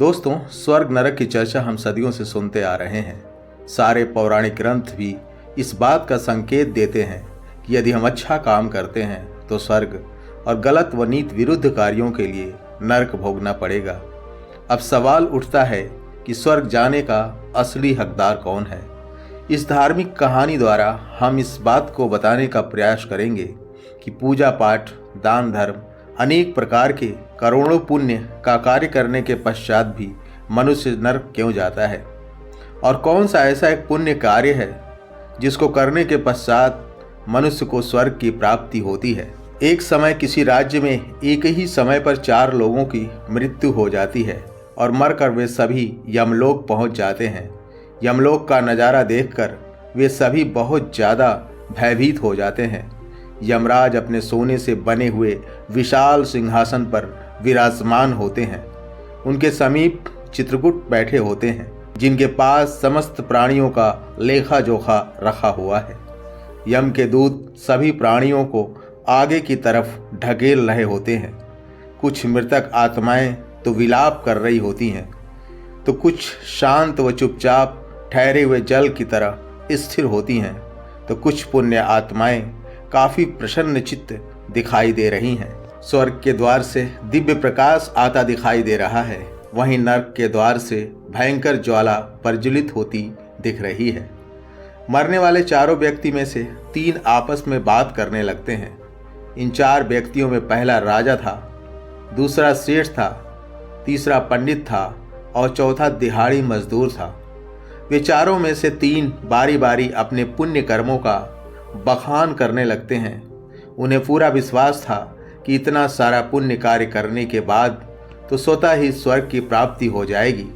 दोस्तों, स्वर्ग नरक की चर्चा हम सदियों से सुनते आ रहे हैं। सारे पौराणिक ग्रंथ भी इस बात का संकेत देते हैं कि यदि हम अच्छा काम करते हैं तो स्वर्ग और गलत व नीति विरुद्ध कार्यों के लिए नरक भोगना पड़ेगा। अब सवाल उठता है कि स्वर्ग जाने का असली हकदार कौन है। इस धार्मिक कहानी द्वारा हम इस बात को बताने का प्रयास करेंगे कि पूजा पाठ, दान धर्म, अनेक प्रकार के करोड़ों पुण्य का कार्य करने के पश्चात भी मनुष्य नरक क्यों जाता है, और कौन सा ऐसा एक पुण्य कार्य है जिसको करने के पश्चात मनुष्य को स्वर्ग की प्राप्ति होती है। एक समय किसी राज्य में एक ही समय पर 4 लोगों की मृत्यु हो जाती है और मरकर वे सभी यमलोक पहुंच जाते हैं। यमलोक का नज़ारा देखकर वे सभी बहुत ज़्यादा भयभीत हो जाते हैं। यमराज अपने सोने से बने हुए विशाल सिंहासन पर विराजमान होते हैं। उनके समीप चित्रकूट बैठे होते हैं, जिनके पास समस्त प्राणियों का लेखा जोखा रखा हुआ है। यम के दूत सभी प्राणियों को आगे की तरफ ढकेल रहे होते हैं। कुछ मृतक आत्माएं तो विलाप कर रही होती हैं, तो कुछ शांत व चुपचाप ठहरे हुए जल की तरह स्थिर होती हैं, तो कुछ पुण्य आत्माएं काफी प्रसन्न चित्त दिखाई दे रही हैं। स्वर्ग के द्वार से दिव्य प्रकाश आता दिखाई दे रहा है, वहीं नरक के द्वार से भयंकर ज्वाला प्रज्वलित होती दिख रही है। मरने वाले 4 व्यक्ति में से 3 आपस में बात करने लगते हैं। इन 4 व्यक्तियों में पहला राजा था, दूसरा सेठ था, तीसरा पंडित था और चौथा दिहाड़ी मजदूर था। वे चारों में से 3 बारी बारी अपने पुण्य कर्मों का बखान करने लगते हैं। उन्हें पूरा विश्वास था कि इतना सारा पुण्य कार्य करने के बाद तो स्वतः ही स्वर्ग की प्राप्ति हो जाएगी,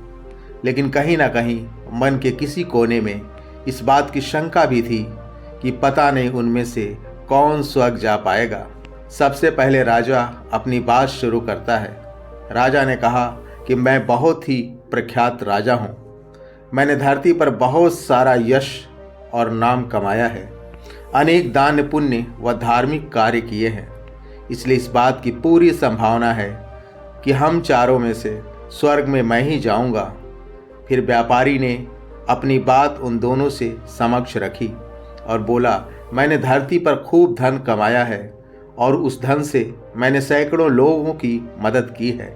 लेकिन कहीं ना कहीं मन के किसी कोने में इस बात की शंका भी थी कि पता नहीं उनमें से कौन स्वर्ग जा पाएगा। सबसे पहले राजा अपनी बात शुरू करता है। राजा ने कहा कि मैं बहुत ही प्रख्यात राजा हूँ। मैंने धरती पर बहुत सारा यश और नाम कमाया है, अनेक दान पुण्य व धार्मिक कार्य किए हैं, इसलिए इस बात की पूरी संभावना है कि हम चारों में से स्वर्ग में मैं ही जाऊंगा। फिर व्यापारी ने अपनी बात उन दोनों से समक्ष रखी और बोला, मैंने धरती पर खूब धन कमाया है और उस धन से मैंने सैकड़ों लोगों की मदद की है,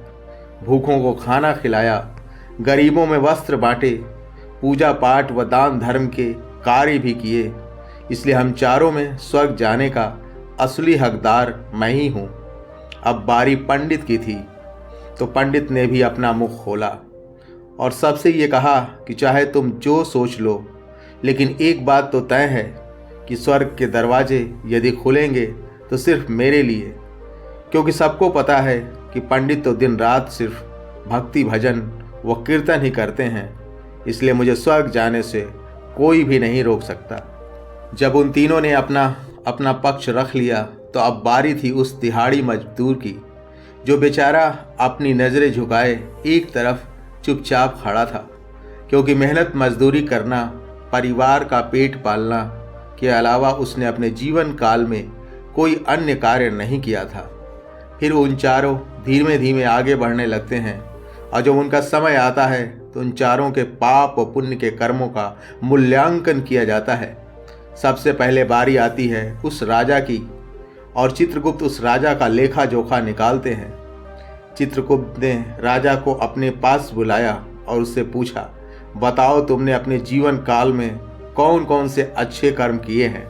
भूखों को खाना खिलाया, गरीबों में वस्त्र बांटे, पूजा पाठ व दान धर्म के कार्य भी किए, इसलिए हम चारों में स्वर्ग जाने का असली हकदार मैं ही हूँ। अब बारी पंडित की थी, तो पंडित ने भी अपना मुख खोला और सबसे ये कहा कि चाहे तुम जो सोच लो, लेकिन एक बात तो तय है कि स्वर्ग के दरवाजे यदि खुलेंगे तो सिर्फ मेरे लिए, क्योंकि सबको पता है कि पंडित तो दिन रात सिर्फ भक्ति भजन व कीर्तन ही करते हैं, इसलिए मुझे स्वर्ग जाने से कोई भी नहीं रोक सकता। जब उन तीनों ने अपना अपना पक्ष रख लिया तो अब बारी थी उस दिहाड़ी मजदूर की, जो बेचारा अपनी नज़रें झुकाए एक तरफ चुपचाप खड़ा था, क्योंकि मेहनत मजदूरी करना, परिवार का पेट पालना के अलावा उसने अपने जीवन काल में कोई अन्य कार्य नहीं किया था। फिर उन चारों धीमे धीमे आगे बढ़ने लगते हैं और जब उनका समय आता है तो उन चारों के पाप और पुण्य के कर्मों का मूल्यांकन किया जाता है। सबसे पहले बारी आती है उस राजा की और चित्रगुप्त उस राजा का लेखा जोखा निकालते हैं। चित्रगुप्त ने राजा को अपने पास बुलाया और उससे पूछा, बताओ तुमने अपने जीवन काल में कौन कौन से अच्छे कर्म किए हैं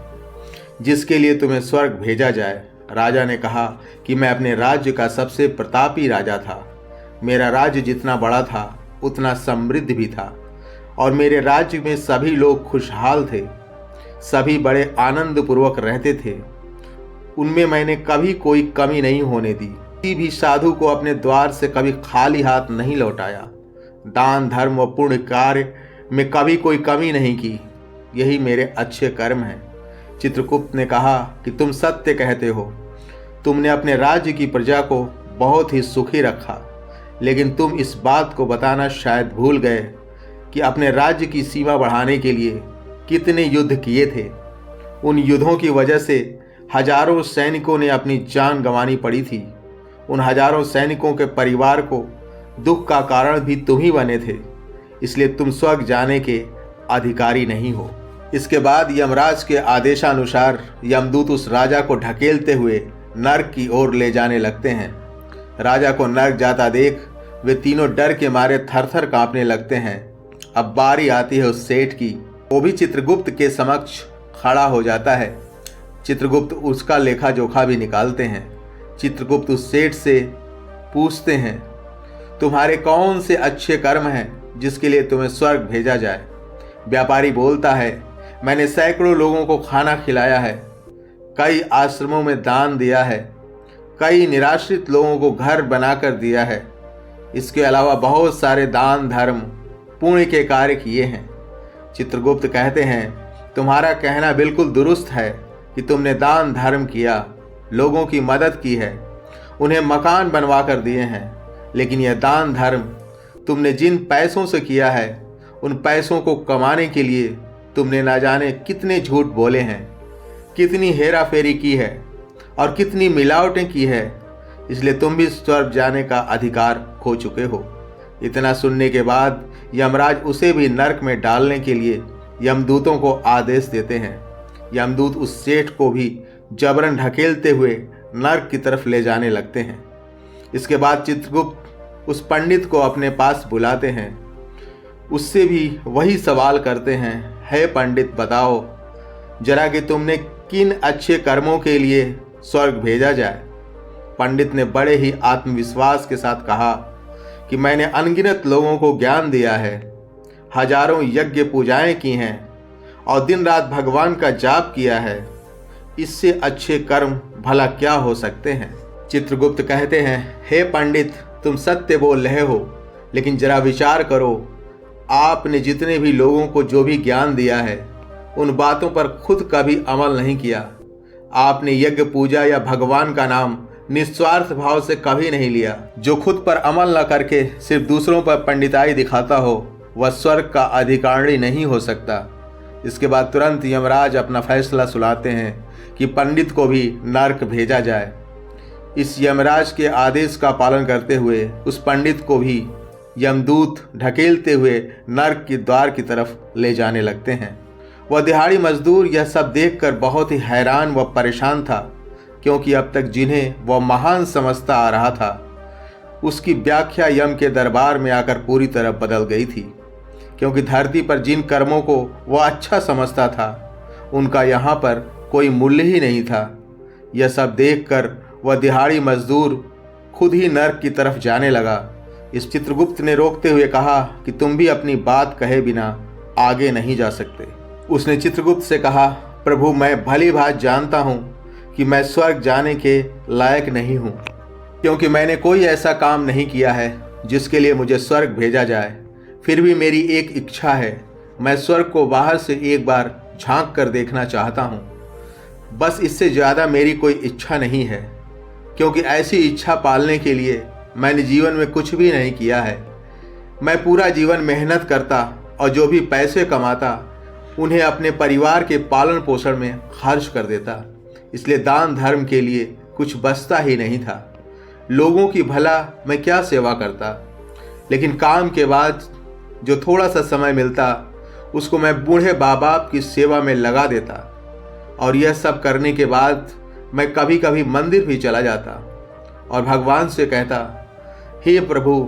जिसके लिए तुम्हें स्वर्ग भेजा जाए। राजा ने कहा कि मैं अपने राज्य का सबसे प्रतापी राजा था। मेरा राज्य जितना बड़ा था उतना समृद्ध भी था और मेरे राज्य में सभी लोग खुशहाल थे, सभी बड़े आनंद पूर्वक रहते थे। उनमें मैंने कभी कोई कमी नहीं होने दी, किसी भी साधु को अपने द्वार से कभी खाली हाथ नहीं लौटाया, दान धर्म व पुण्य कार्य में कभी कोई कमी नहीं की। यही मेरे अच्छे कर्म हैं। चित्रगुप्त ने कहा कि तुम सत्य कहते हो, तुमने अपने राज्य की प्रजा को बहुत ही सुखी रखा, लेकिन तुम इस बात को बताना शायद भूल गए कि अपने राज्य की सीमा बढ़ाने के लिए कितने युद्ध किए थे। उन युद्धों की वजह से हजारों सैनिकों ने अपनी जान गंवानी पड़ी थी। उन हजारों सैनिकों के परिवार को दुख का कारण भी तुम ही बने थे, इसलिए तुम स्वर्ग जाने के अधिकारी नहीं हो। इसके बाद यमराज के आदेशानुसार यमदूत उस राजा को ढकेलते हुए नरक की ओर ले जाने लगते हैं। राजा को नरक जाता देख वे तीनों डर के मारे थरथर कांपने लगते हैं। अब बारी आती है उस सेठ की। वो भी चित्रगुप्त के समक्ष खड़ा हो जाता है। चित्रगुप्त उसका लेखा जोखा भी निकालते हैं। चित्रगुप्त उस सेठ से पूछते हैं, तुम्हारे कौन से अच्छे कर्म हैं जिसके लिए तुम्हें स्वर्ग भेजा जाए? व्यापारी बोलता है, मैंने सैकड़ों लोगों को खाना खिलाया है, कई आश्रमों में दान दिया है, कई निराश्रित लोगों को घर बनाकर दिया है, इसके अलावा बहुत सारे दान धर्म पुण्य के कार्य किए हैं। चित्रगुप्त कहते हैं, तुम्हारा कहना बिल्कुल दुरुस्त है कि तुमने दान धर्म किया, लोगों की मदद की है, उन्हें मकान बनवा कर दिए हैं, लेकिन यह दान धर्म तुमने जिन पैसों से किया है, उन पैसों को कमाने के लिए तुमने ना जाने कितने झूठ बोले हैं, कितनी हेरा फेरी की है और कितनी मिलावटें की है, इसलिए तुम भी स्वर्ग जाने का अधिकार खो चुके हो। इतना सुनने के बाद यमराज उसे भी नरक में डालने के लिए यमदूतों को आदेश देते हैं। यमदूत उस सेठ को भी जबरन ढकेलते हुए नरक की तरफ ले जाने लगते हैं। इसके बाद चित्रगुप्त उस पंडित को अपने पास बुलाते हैं। उससे भी वही सवाल करते हैं, हे पंडित बताओ जरा कि तुमने किन अच्छे कर्मों के लिए स्वर्ग भेजा जाए? पंडित ने बड़े ही आत्मविश्वास के साथ कहा कि मैंने अनगिनत लोगों को ज्ञान दिया है, हजारों यज्ञ पूजाएं की हैं और दिन रात भगवान का जाप किया है, इससे अच्छे कर्म भला क्या हो सकते हैं? चित्रगुप्त कहते हैं, हे पंडित तुम सत्य बोल रहे हो, लेकिन जरा विचार करो, आपने जितने भी लोगों को जो भी ज्ञान दिया है उन बातों पर खुद कभी अमल नहीं किया। आपने यज्ञ पूजा या भगवान का नाम निस्वार्थ भाव से कभी नहीं लिया। जो खुद पर अमल न करके सिर्फ दूसरों पर पंडिताई दिखाता हो वह स्वर्ग का अधिकारी नहीं हो सकता। इसके बाद तुरंत यमराज अपना फैसला सुनाते हैं कि पंडित को भी नरक भेजा जाए। इस यमराज के आदेश का पालन करते हुए उस पंडित को भी यमदूत ढकेलते हुए नरक के द्वार की तरफ ले जाने लगते हैं। वह दिहाड़ी मजदूर यह सब देखकर बहुत ही हैरान व परेशान था, क्योंकि अब तक जिन्हें वह महान समझता आ रहा था उसकी व्याख्या यम के दरबार में आकर पूरी तरह बदल गई थी। क्योंकि धरती पर जिन कर्मों को वह अच्छा समझता था उनका यहाँ पर कोई मूल्य ही नहीं था। यह सब देखकर वह दिहाड़ी मजदूर खुद ही नरक की तरफ जाने लगा। इस चित्रगुप्त ने रोकते हुए कहा कि तुम भी अपनी बात कहे बिना आगे नहीं जा सकते। उसने चित्रगुप्त से कहा, प्रभु मैं भली भांति जानता हूँ कि मैं स्वर्ग जाने के लायक नहीं हूँ, क्योंकि मैंने कोई ऐसा काम नहीं किया है जिसके लिए मुझे स्वर्ग भेजा जाए। फिर भी मेरी एक इच्छा है, मैं स्वर्ग को बाहर से एक बार झांक कर देखना चाहता हूँ। बस इससे ज़्यादा मेरी कोई इच्छा नहीं है, क्योंकि ऐसी इच्छा पालने के लिए मैंने जीवन में कुछ भी नहीं किया है। मैं पूरा जीवन मेहनत करता और जो भी पैसे कमाता उन्हें अपने परिवार के पालन पोषण में खर्च कर देता, इसलिए दान धर्म के लिए कुछ बचता ही नहीं था। लोगों की भला मैं क्या सेवा करता, लेकिन काम के बाद जो थोड़ा सा समय मिलता उसको मैं बूढ़े माँ बाप की सेवा में लगा देता, और यह सब करने के बाद मैं कभी कभी मंदिर भी चला जाता और भगवान से कहता, हे प्रभु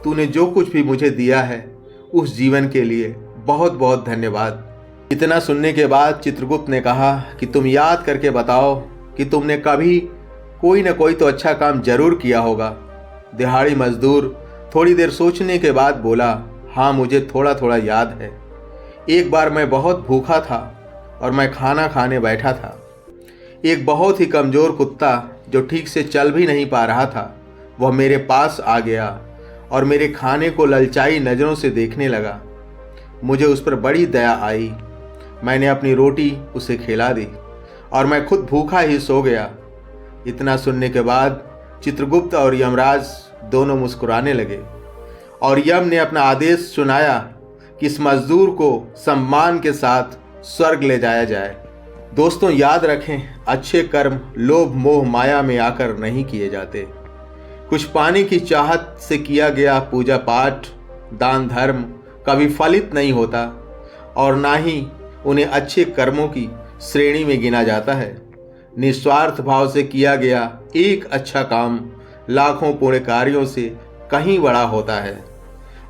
तूने जो कुछ भी मुझे दिया है उस जीवन के लिए बहुत बहुत धन्यवाद। इतना सुनने के बाद चित्रगुप्त ने कहा कि तुम याद करके बताओ कि तुमने कभी कोई न कोई तो अच्छा काम जरूर किया होगा। दिहाड़ी मजदूर थोड़ी देर सोचने के बाद बोला, हाँ मुझे थोड़ा थोड़ा याद है। एक बार मैं बहुत भूखा था और मैं खाना खाने बैठा था। एक बहुत ही कमज़ोर कुत्ता जो ठीक से चल भी नहीं पा रहा था वह मेरे पास आ गया और मेरे खाने को ललचाई नज़रों से देखने लगा। मुझे उस पर बड़ी दया आई। मैंने अपनी रोटी उसे खिला दी और मैं खुद भूखा ही सो गया। इतना सुनने के बाद चित्रगुप्त और यमराज दोनों मुस्कुराने लगे और यम ने अपना आदेश सुनाया कि इस मजदूर को सम्मान के साथ स्वर्ग ले जाया जाए। दोस्तों याद रखें, अच्छे कर्म लोभ मोह माया में आकर नहीं किए जाते। कुछ पाने की चाहत से किया गया पूजा पाठ, दान धर्म कभी फलित नहीं होता और ना ही उन्हें अच्छे कर्मों की श्रेणी में गिना जाता है। निस्वार्थ भाव से किया गया एक अच्छा काम लाखों पुण्य कार्यों से कहीं बड़ा होता है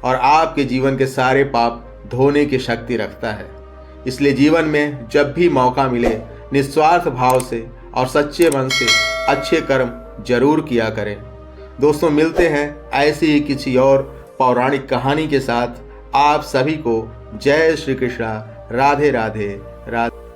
और आपके जीवन के सारे पाप धोने की शक्ति रखता है। इसलिए जीवन में जब भी मौका मिले निस्वार्थ भाव से और सच्चे मन से अच्छे कर्म जरूर किया करें। दोस्तों, मिलते हैं ऐसी ही किसी और पौराणिक कहानी के साथ। आप सभी को जय श्री कृष्णा। राधे राधे राधे।